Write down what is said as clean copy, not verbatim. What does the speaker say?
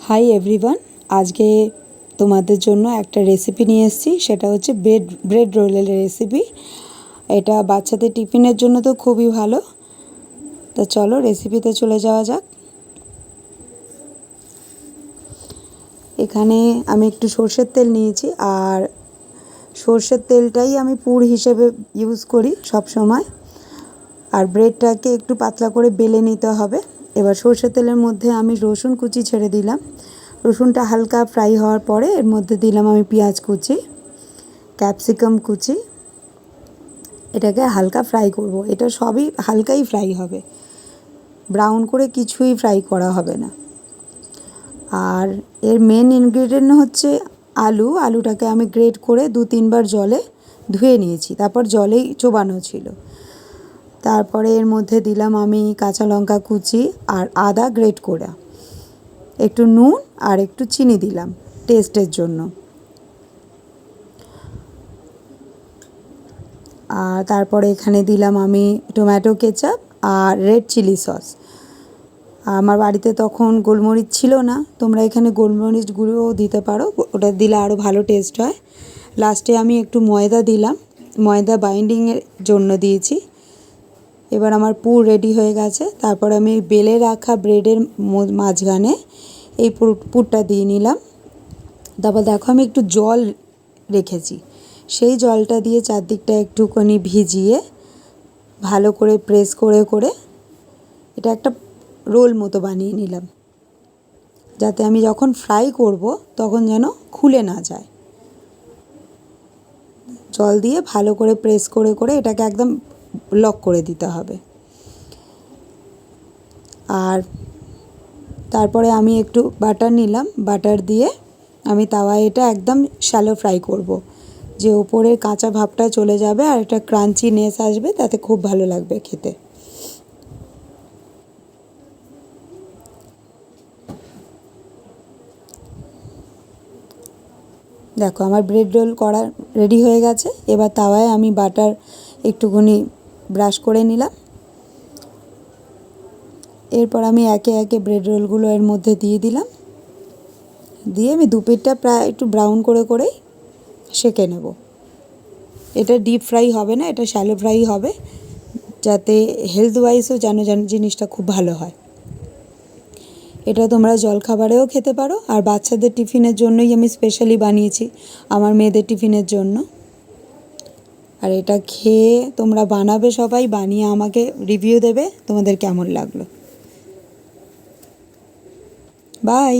Hi everyone, আজকে তোমাদের জন্য একটা রেসিপি নিয়ে এসেছি। সেটা হচ্ছে ব্রেড রোলের রেসিপি। এটা বাচ্চাদের টিফিনের জন্য তো খুবই ভালো। তো চলো রেসিপিতে চলে যাওয়া যাক। এখানে আমি একটু সর্ষের তেল নিয়েছি, আর সর্ষের তেলটাই আমি পুর হিসেবে ইউজ করি সব সময়। আর ব্রেডটাকে একটু পাতলা করে বেলে নিতে হবে। এবার সর্ষের তেলের মধ্যে আমি রসুন কুচি ছেড়ে দিলাম। রসুনটা হালকা ফ্রাই হওয়ার পরে এর মধ্যে দিলাম আমি পেঁয়াজ কুচি, ক্যাপসিকাম কুচি। এটাকে হালকা ফ্রাই করব। এটা সবই হালকাই ফ্রাই হবে, ব্রাউন করে কিছুই ফ্রাই করা হবে না। আর এর মেন ইনগ্রেডিয়েন্ট হচ্ছে আলুটাকে আমি গ্রেট করে 2-3 বার জলে ধুয়ে নিয়েছি, তারপর জলেই চোবানো ছিল। তারপরে এর মধ্যে দিলাম আমি কাঁচা লঙ্কা কুচি আর আদা গ্রেট করা, একটু নুন আর একটু চিনি দিলাম টেস্টের জন্য। আর তারপরে এখানে দিলাম আমি টমেটো কেচাপ আর রেড চিলি সস। আমার বাড়িতে তখন গোলমরিচ ছিল না, তোমরা এখানে গোলমরিচ গুঁড়োও দিতে পারো, ওটা দিলে আরও ভালো টেস্ট হয়। লাস্টে আমি একটু ময়দা দিলাম, ময়দা বাইন্ডিংয়ের জন্য দিয়েছি। এবার আমার পুর রেডি হয়ে গেছে। তারপর আমি বেলে রাখা ব্রেডের মাঝখানে এই পুরটা দিয়ে নিলাম। তারপর দেখো আমি একটু জল রেখেছি, সেই জলটা দিয়ে চারদিকটা একটুখানি ভিজিয়ে ভালো করে প্রেস করে করে এটা একটা রোল মতো বানিয়ে নিলাম, যাতে আমি যখন ফ্রাই করব তখন যেন খুলে না যায়। জল দিয়ে ভালো করে প্রেস করে করে এটাকে একদম লক করে দিতে হবে। আর তারপরে আমি একটু বাটার নিলাম, বাটার দিয়ে আমি তাওয়ায় এটা একদম শ্যালো ফ্রাই করব, যে ওপরের কাঁচা ভাবটা চলে যাবে আর একটা ক্রাঞ্চিনেস আসবে, তাতে খুব ভালো লাগবে খেতে। দেখো আমার ব্রেড রোল করা রেডি হয়ে গেছে। এবার তাওয়ায় আমি বাটার একটুখানি ব্রাশ করে নিলাম। এরপর আমি একে একে ব্রেড রোলগুলো এর মধ্যে দিয়ে দিলাম, দিয়ে আমি দুপিঠটা প্রায় একটু ব্রাউন করে করেই সেঁকে নেব। এটা ডিপ ফ্রাই হবে না, এটা শ্যালো ফ্রাই হবে, যাতে হেলথ ওয়াইজও যেন জিনিসটা খুব ভালো হয়। এটা তোমরা জলখাবারেও খেতে পারো, আর বাচ্চাদের টিফিনের জন্যই আমি স্পেশালি বানিয়েছি, আমার মেয়েদের টিফিনের জন্য। আর এটা খেয়ে তোমরা বানাবে, সবাই বানিয়ে আমাকে রিভিউ দেবে তোমাদের কেমন লাগলো। বাই।